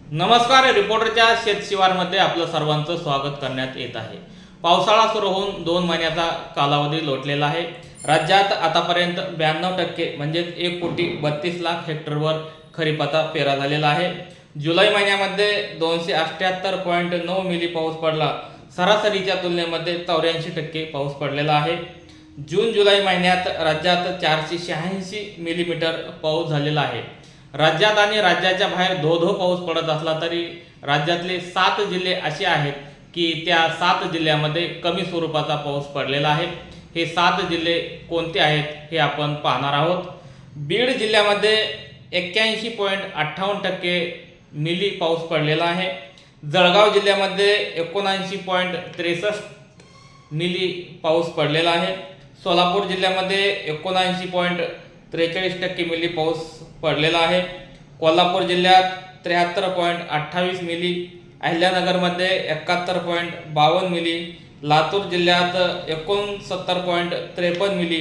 नमस्कार, रिपोर्टरच्या शेतशिवारमध्ये आपलं सर्वांचं स्वागत करण्यात येत आहे। पावसाळा सुरू होऊन 2 महिन्याचा कालावधी लोटलेला आहे। राज्यात आतापर्यंत 92% म्हणजे 1,32,00,000 हेक्टरवर खरीपाचा पेरा झालेला आहे। जुलै महिन्यामध्ये 278.9 मिली पाऊस पडला, सरासरीच्या तुलनेमध्ये 84% पाऊस पडलेला आहे। जून जुलै महिन्यात राज्यात 486 मिलीमीटर पाऊस झालेला आहे। राज्यात आणि राज्याच्या बाहेर धो पाऊस पडत असला तरी राज्यातले 7 जिल्हे असे आहेत की त्या 7 जिल्ह्यामध्ये कमी स्वरूपाचा पाऊस पडलेला आहे। हे 7 जिल्हे कोणते आहेत हे आपण पाहणार आहोत। बीड जिल्ह्यामध्ये 81.58% मिली पाऊस पडलेला आहे। जळगाव जिल्ह्यामध्ये 79.63 मिली पाऊस पडलेला आहे। सोलापूर जिल्ह्यामध्ये 79.43% मिली पाऊस पडलेला आहे। कोल्हापूर जिल्ह्यात 73.28 मिली, अहिल्यानगरमध्ये 71.52 मिली, लातूर जिल्ह्यात 69.53 मिली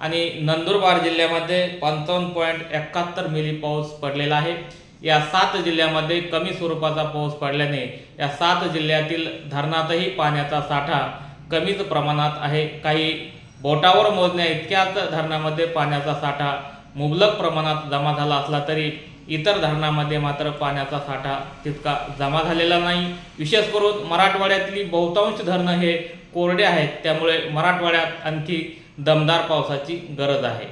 आणि नंदुरबार जिल्ह्यामध्ये 55.71 मिली पाऊस पडलेला आहे। या 7 जिल्ह्यामध्ये कमी स्वरूपाचा पाऊस पडल्याने या 7 जिल्ह्यातील धरणातही पाण्याचा साठा कमीच प्रमाणात आहे। काही बोटावर मोजण्या इतक्याच धरणामध्ये पाण्याचा साठा मुबलक प्रमाणात जमा झाला असला तरी इतर धरणामध्ये मात्र पाण्याचा साठा तितका जमा झालेला नाही। विशेष करून मराठवाड्यातली बहुतांश धरणं हे कोरडे आहेत, त्यामुळे मराठवाड्यात आणखी दमदार पावसाची गरज आहे।